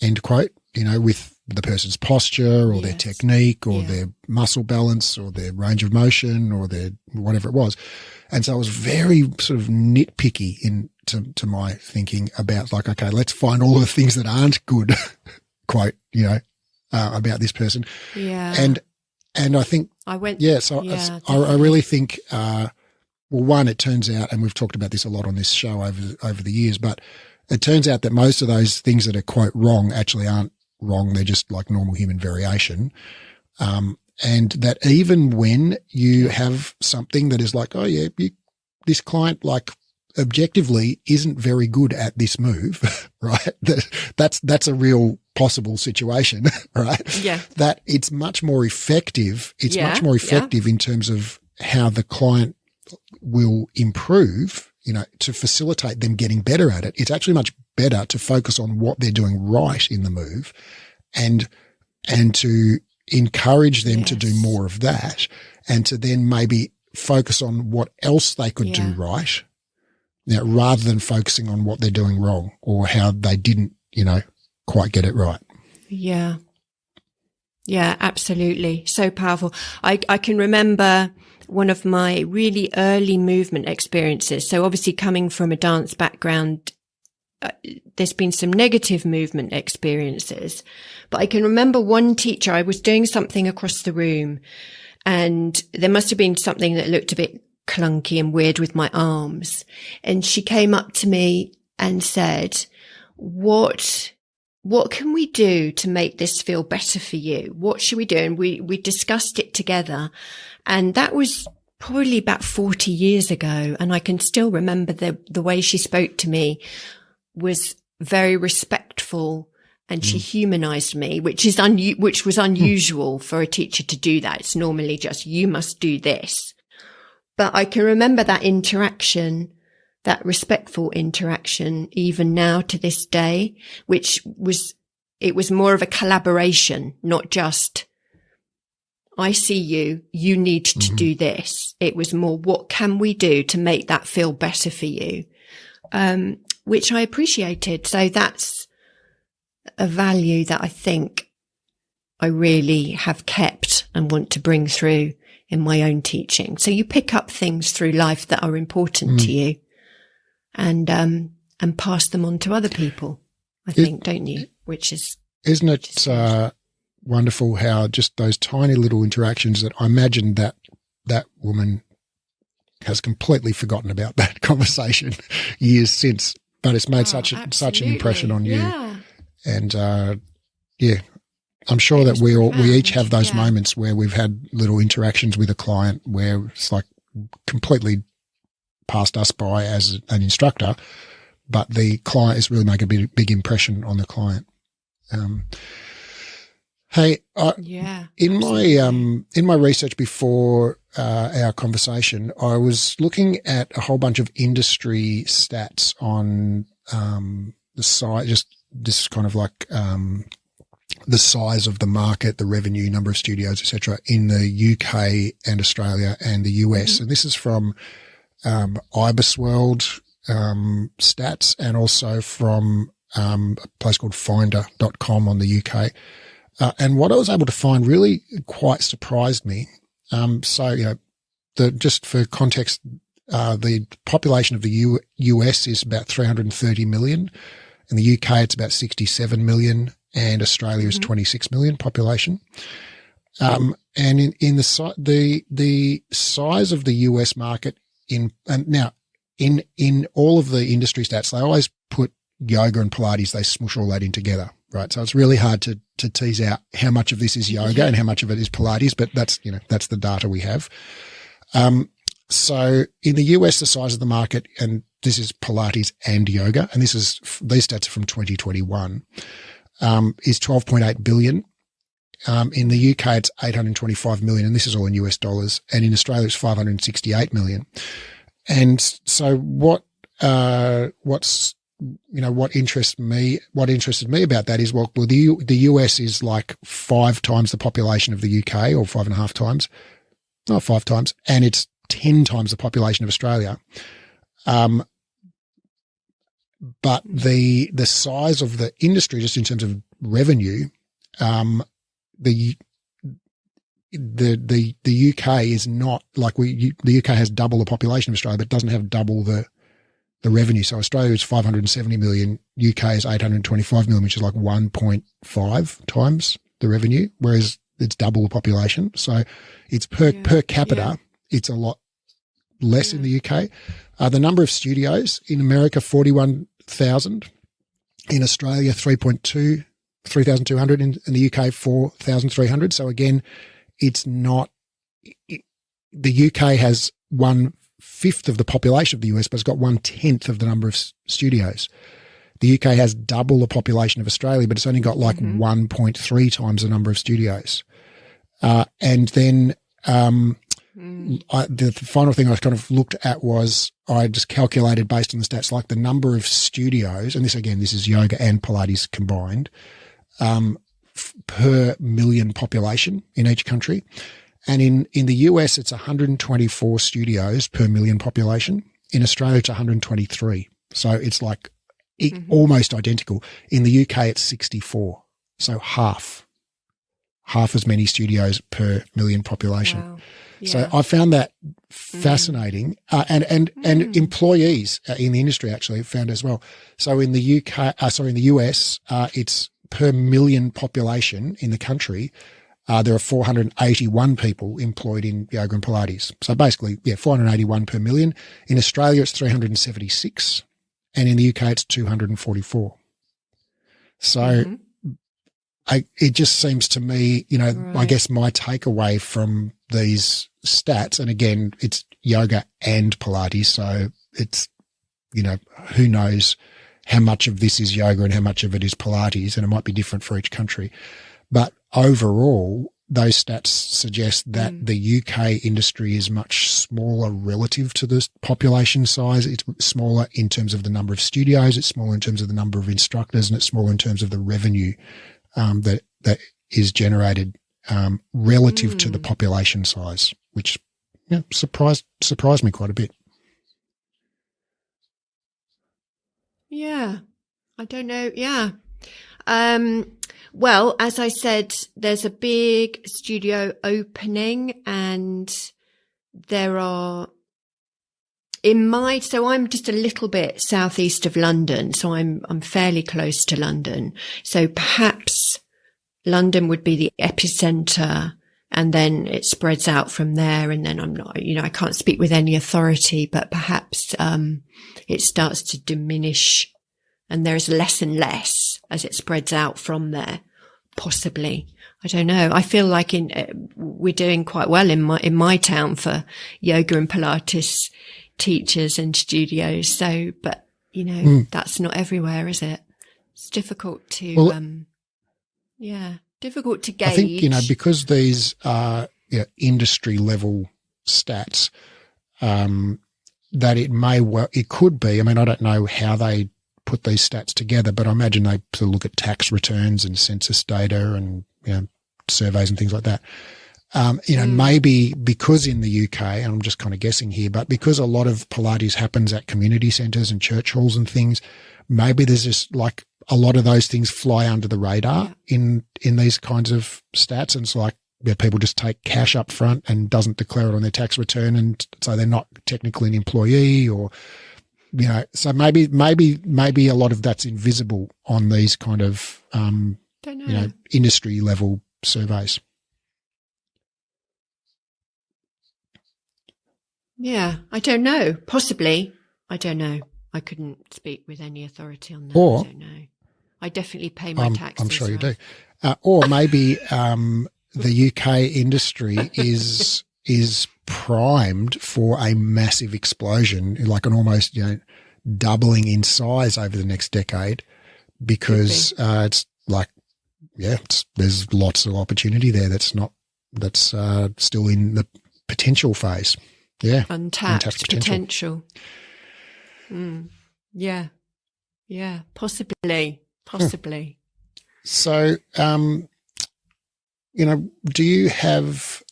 end quote, with the person's posture or their technique or their muscle balance or their range of motion or their whatever it was. And so I was very sort of nitpicky to my thinking about like, okay, let's find all the things that aren't good, quote, about this person. Yeah. And I think, I really think, well, one, it turns out, and we've talked about this a lot on this show over the years, but it turns out that most of those things that are, quote, wrong actually aren't wrong. They're just like normal human variation. And that even when you have something that is like, oh yeah, this client like objectively isn't very good at this move, right? That's a real possible situation, right? Yeah. That it's much more effective. It's much more effective in terms of how the client will improve, to facilitate them getting better at it. It's actually much better to focus on what they're doing right in the move and to encourage them to do more of that and to then maybe focus on what else they could do right, rather than focusing on what they're doing wrong or how they didn't, quite get it right. Yeah. Yeah, absolutely. So powerful. I can remember one of my really early movement experiences. So obviously coming from a dance background, there's been some negative movement experiences, but I can remember one teacher, I was doing something across the room and there must have been something that looked a bit clunky and weird with my arms. And she came up to me and said, what can we do to make this feel better for you? What should we do? And we discussed it together. And that was probably about 40 years ago. And I can still remember the way she spoke to me was very respectful and she humanized me, which was unusual for a teacher to do that. It's normally just, you must do this. But I can remember that interaction, that respectful interaction, even now to this day, it was more of a collaboration, not just, I see you, you need to do this. It was more, what can we do to make that feel better for you? Which I appreciated. So that's a value that I think I really have kept and want to bring through in my own teaching. So you pick up things through life that are important to you and pass them on to other people, I think, don't you? Isn't it wonderful how just those tiny little interactions that I imagine that woman has completely forgotten about that conversation years since, but it's made such an impression on you. Yeah. And I'm sure that we each have those moments where we've had little interactions with a client where it's like completely passed us by as an instructor, but the client is really making a big impression on the client. In my research before our conversation, I was looking at a whole bunch of industry stats on the size, just this kind of like the size of the market, the revenue, number of studios, etc., in the UK and Australia and the US. And this is from IBISWorld stats and also from a place called finder.com on the UK. And what I was able to find really quite surprised me. Just for context, the population of the US is about 330 million. In the UK, it's about 67 million, and Australia is 26 million population. And in the size of the US market in all of the industry stats, they always put yoga and Pilates, they smush all that in together, right? So it's really hard to tease out how much of this is yoga and how much of it is Pilates, but that's the data we have. So in the US, the size of the market, and this is Pilates and yoga, and these stats are from 2021, is 12.8 billion. In the UK, it's 825 million, and this is all in US dollars. And in Australia, it's 568 million. And so what interested me about that is, the US is like 5 times the population of the UK, or 5.5 times, not 5 times, and it's 10 times the population of Australia. But the size of the industry, just in terms of revenue, the UK is not like the UK has double the population of Australia, but doesn't have double the revenue. So Australia is 570 million, UK is 825 million, which is like 1.5 times the revenue, whereas it's double the population. So it's per capita, it's a lot less in the UK. The number of studios in America, 41,000. In Australia, 3,200. In the UK, 4,300. So again, it's not the UK has 1/5 of the population of the US, but it's got 1/10 of the number of studios. The UK has double the population of Australia, but it's only got like 1.3 times the number of studios. And then the final thing I kind of looked at was I just calculated based on the stats, like the number of studios, and this is yoga and Pilates combined, per million population in each country. And in the US, it's 124 studios per million population. In Australia, it's 123. So it's like almost identical. In the UK, it's 64. So half as many studios per million population. Wow. Yeah. So I found that fascinating. And employees in the industry actually found as well. So in the in the US, it's per million population in the country. There are 481 people employed in yoga and Pilates. So basically, 481 per million. In Australia, it's 376. And in the UK, it's 244. So it just seems to me, I guess my takeaway from these stats, and again, it's yoga and Pilates. So it's, who knows how much of this is yoga and how much of it is Pilates, and it might be different for each country. But overall, those stats suggest that the UK industry is much smaller relative to the population size. It's smaller in terms of the number of studios. It's smaller in terms of the number of instructors, and it's smaller in terms of the revenue that is generated relative to the population size, which surprised me quite a bit. Yeah, I don't know. Yeah. Well, as I said, there's a big studio opening, and there are so I'm just a little bit southeast of London, so I'm fairly close to London. So perhaps London would be the epicenter, and then it spreads out from there. And then I'm not, I can't speak with any authority, but perhaps it starts to diminish, and there's less and less as it spreads out from there. Possibly. I don't know. I feel like we're doing quite well in my town for yoga and Pilates teachers and studios. So, but that's not everywhere, is it? It's difficult to, difficult to gauge. I think, because these are industry level stats, that it could be, I mean, I don't know how they put these stats together, but I imagine they sort of look at tax returns and census data and surveys and things like that. Maybe because in the UK, and I'm just kind of guessing here, but because a lot of Pilates happens at community centres and church halls and things, maybe there's just like a lot of those things fly under the radar in these kinds of stats. And it's like people just take cash up front and doesn't declare it on their tax return, and so they're not technically an employee, or so maybe a lot of that's invisible on these kind of industry level surveys. Yeah, I don't know. Possibly. I don't know. I couldn't speak with any authority on that. Or, I don't know. I definitely pay my taxes. I'm sure you do. Or maybe the UK industry is primed for a massive explosion, like an almost doubling in size over the next decade, because it's like there's lots of opportunity there that's still in the potential phase. Yeah, untapped potential. Yeah, possibly. So, do you have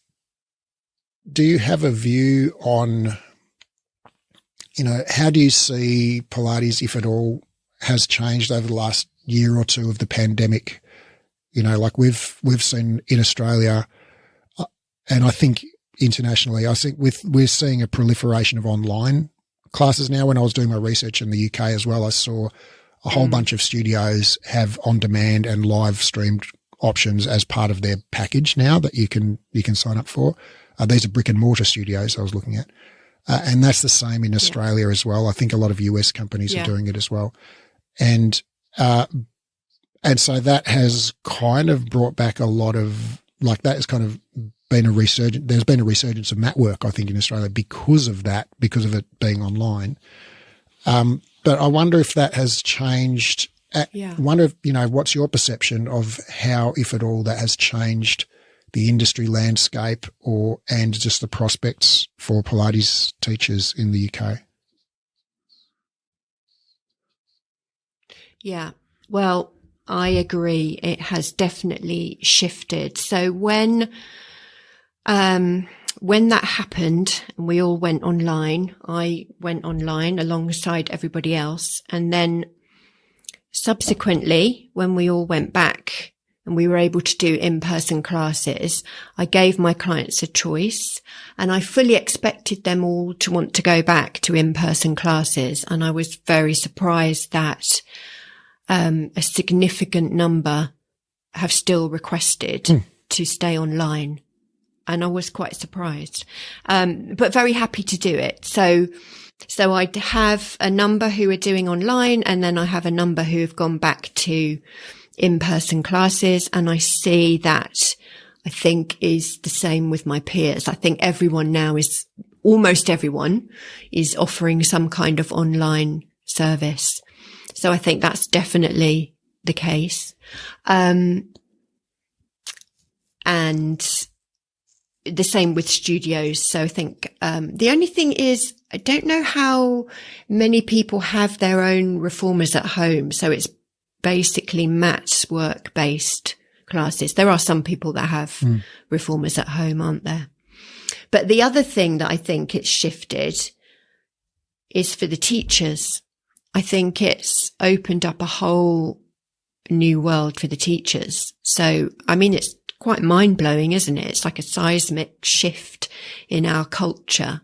a view on, how do you see Pilates, if at all, has changed over the last year or two of the pandemic. You know, like we've seen in Australia, and I think internationally, I think we're seeing a proliferation of online classes now. When I was doing my research in the UK as well, I saw a whole bunch of studios have on-demand and live streamed options as part of their package now that you can sign up for. These are brick and mortar studios I was looking at. And that's the same in Australia as well. I think a lot of US companies are doing it as well. And so that has kind of brought back a lot of, like, that has kind of been a resurgence. There's been a resurgence of mat work, I think, in Australia because of that, because of it being online. But I wonder if that has changed. I wonder if, you know, what's your perception of how, if at all, that has changed the industry landscape and just the prospects for Pilates teachers in the UK? Yeah, well, I agree. It has definitely shifted. So when that happened and we all went online, I went online alongside everybody else. And then subsequently, when we all went back and we were able to do in-person classes, I gave my clients a choice, and I fully expected them all to want to go back to in-person classes. And I was very surprised that a significant number have still requested to stay online. And I was quite surprised, but very happy to do it. So I have a number who are doing online, and then I have a number who have gone back to in-person classes. And I see that, I think, is the same with my peers. I think almost everyone is offering some kind of online service. So I think that's definitely the case. And the same with studios. So I think, the only thing is, I don't know how many people have their own reformers at home. So it's basically mat work based classes. There are some people that have reformers at home, aren't there? But the other thing that I think it's shifted is for the teachers. I think it's opened up a whole new world for the teachers. So, I mean, it's quite mind-blowing, isn't it? It's like a seismic shift in our culture.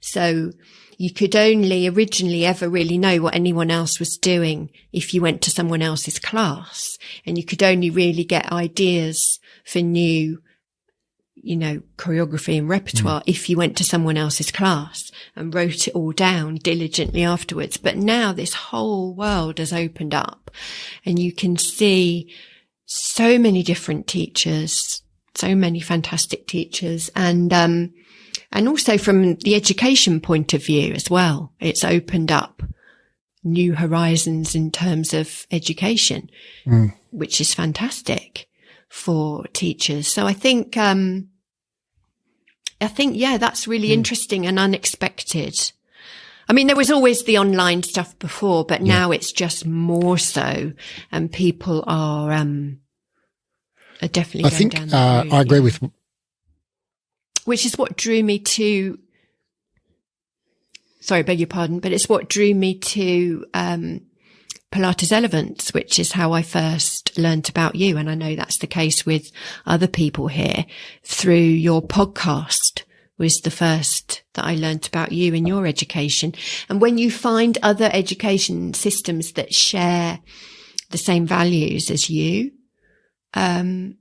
So you could only originally ever really know what anyone else was doing if you went to someone else's class, and you could only really get ideas for new, you know, choreography and repertoire if you went to someone else's class and wrote it all down diligently afterwards. But now this whole world has opened up, and you can see so many different teachers, so many fantastic teachers, and also from the education point of view as well, it's opened up new horizons in terms of education, which is fantastic for teachers. So I think, that's really interesting and unexpected. I mean, there was always the online stuff before, but now it's just more so, and people are definitely going down that route. I agree with. Which is what drew me to. Sorry, beg your pardon, but it's what drew me to Pilates Relevance, which is how I first learnt about you, and I know that's the case with other people here. Through your podcast was the first that I learnt about you and your education. And when you find other education systems that share the same values as you, then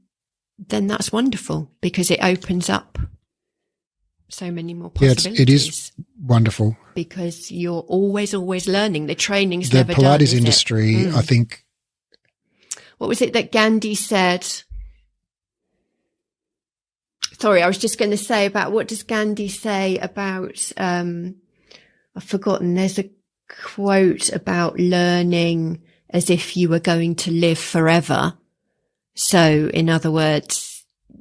that's wonderful, because it opens up so many more possibilities. It is wonderful. Because you're always learning. The training's the never done. The Pilates industry, I think. What was it that Gandhi said? Sorry, I was just going to say about, what does Gandhi say about, I've forgotten, there's a quote about learning as if you were going to live forever. So in other words,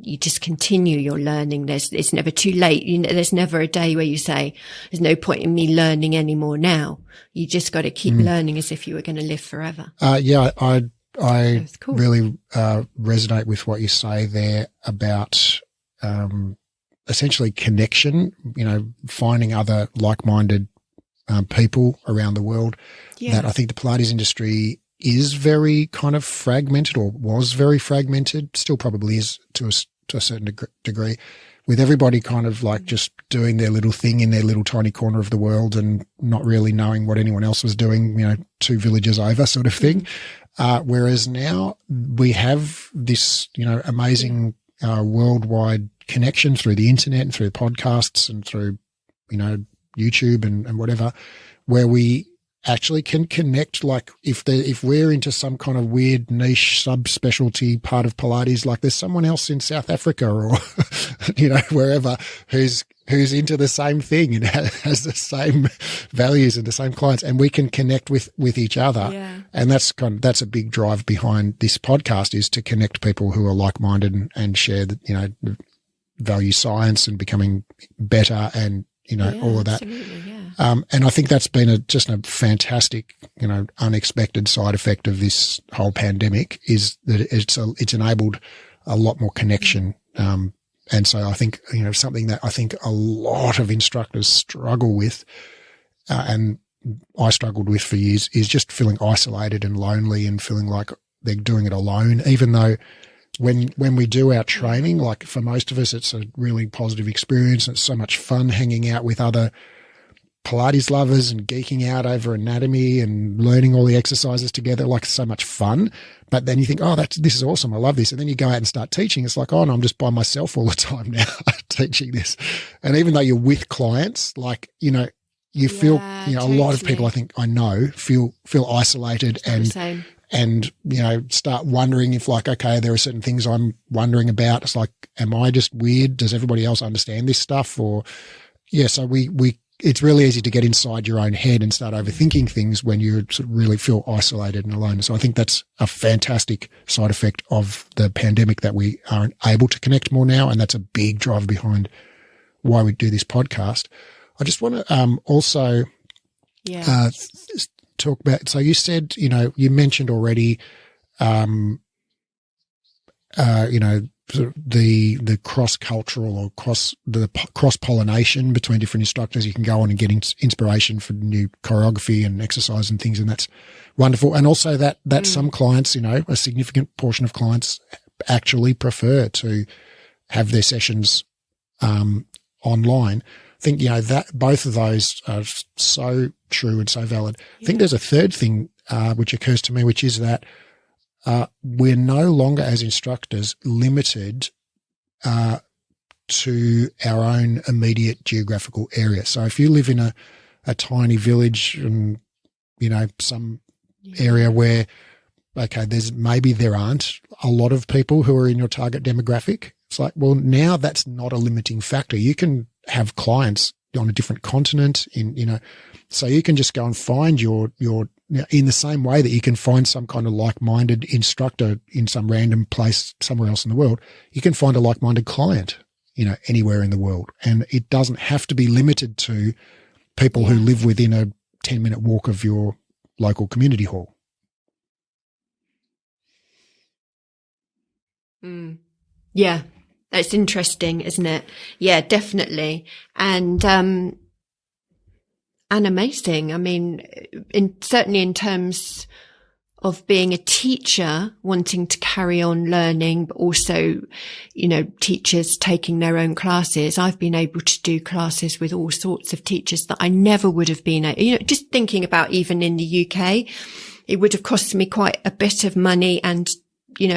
you just continue your learning. It's never too late. There's never a day where you say, there's no point in me learning anymore now. You just got to keep learning as if you were going to live forever. I cool. really resonate with what you say there about essentially connection, finding other like-minded people around the world. Yeah. That I think the Pilates industry is very kind of fragmented, or was very fragmented, still probably is to a certain degree, with everybody kind of like just doing their little thing in their little tiny corner of the world and not really knowing what anyone else was doing, 2 villages over sort of thing. Whereas now we have this, amazing worldwide connection through the internet and through podcasts and through, YouTube and whatever, where we actually can connect. Like if we're into some kind of weird niche subspecialty part of Pilates, like there's someone else in South Africa or, wherever who's into the same thing and has the same values and the same clients, and we can connect with each other. Yeah. And that's a big drive behind this podcast, is to connect people who are like-minded and share the, value science and becoming better and, all of that. Absolutely, yeah. And I think that's been just a fantastic, unexpected side effect of this whole pandemic, is that it's enabled a lot more connection. And so I think, something that I think a lot of instructors struggle with, and I struggled with for years, is just feeling isolated and lonely and feeling like they're doing it alone, even though when we do our training, like for most of us, it's a really positive experience. It's so much fun hanging out with other Pilates lovers and geeking out over anatomy and learning all the exercises together, like so much fun. But then you think, oh, this is awesome. I love this. And then you go out and start teaching. It's like, oh no, I'm just by myself all the time now teaching this. And even though you're with clients, like, you feel, a lot of people I think I know feel isolated and start wondering if, like, okay, there are certain things I'm wondering about. It's like, am I just weird? Does everybody else understand this stuff? Or, so it's really easy to get inside your own head and start overthinking things when you sort of really feel isolated and alone. So I think that's a fantastic side effect of the pandemic, that we are able to connect more now. And that's a big driver behind why we do this podcast. I just want to also talk about, so you said, you mentioned already, sort of the cross-cultural or cross-pollination between different instructors. You can go on and get inspiration for new choreography and exercise and things, and that's wonderful. And also that some clients, a significant portion of clients actually prefer to have their sessions online. I think, that both of those are so true and so valid. I think there's a third thing which occurs to me, which is that we're no longer, as instructors, limited to our own immediate geographical area. So if you live in a tiny village and, some area where, okay, there aren't a lot of people who are in your target demographic, it's like, well, now that's not a limiting factor. You can have clients on a different continent so you can just go and find your in the same way that you can find some kind of like-minded instructor in some random place somewhere else in the world, you can find a like-minded client, anywhere in the world. And it doesn't have to be limited to people who live within a 10-minute walk of your local community hall. Yeah. That's interesting, isn't it? Yeah, definitely. And amazing. I mean, certainly in terms of being a teacher, wanting to carry on learning, but also, teachers taking their own classes. I've been able to do classes with all sorts of teachers that I never would have been, just thinking about even in the UK, it would have cost me quite a bit of money and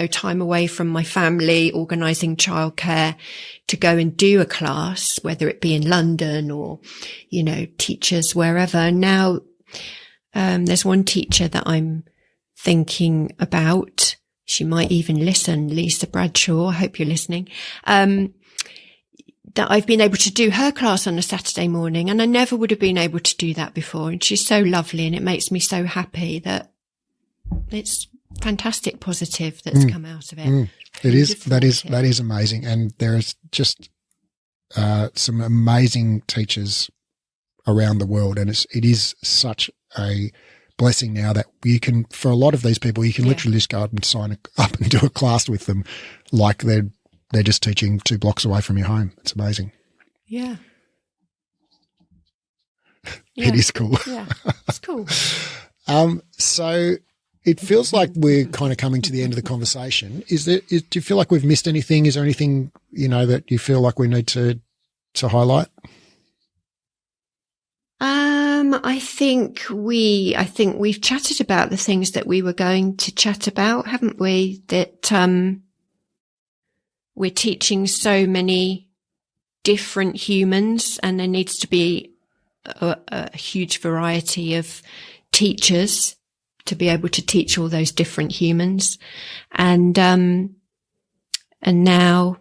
time away from my family, organising childcare to go and do a class, whether it be in London or, teachers wherever. And now, there's one teacher that I'm thinking about. She might even listen, Lisa Bradshaw. I hope you're listening. That I've been able to do her class on a Saturday morning, and I never would have been able to do that before. And she's so lovely, and it makes me so happy that it's fantastic positive that's come out of it. It is. That is amazing. And there is just some amazing teachers around the world. And it is such a blessing now that you can, for a lot of these people, you can literally just go up and sign up and do a class with them like they're just teaching 2 blocks away from your home. It's amazing. Yeah. Yeah. It is cool. Yeah, it's cool. So it feels like we're kind of coming to the end of the conversation. Do you feel like we've missed anything? Is there anything, that you feel like we need to highlight? I think we've chatted about the things that we were going to chat about, haven't we? That, we're teaching so many different humans, and there needs to be a huge variety of teachers to be able to teach all those different humans. And now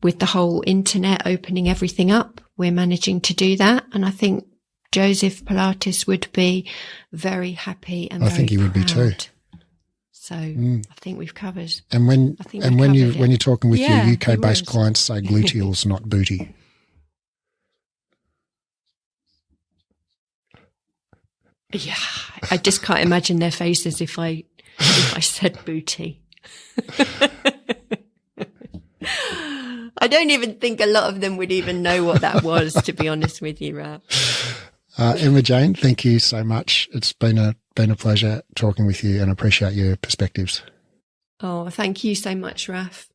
with the whole internet opening everything up, we're managing to do that. And I think Joseph Pilates would be very happy and I think he would be too. So I think we've covered. And when you're talking with your UK based clients, say gluteals, not booty. Yeah, I just can't imagine their faces if I said booty. I don't even think a lot of them would even know what that was, to be honest with you, Raph. Emma Jane, thank you so much. It's been a pleasure talking with you, and I appreciate your perspectives. Oh, thank you so much, Raph.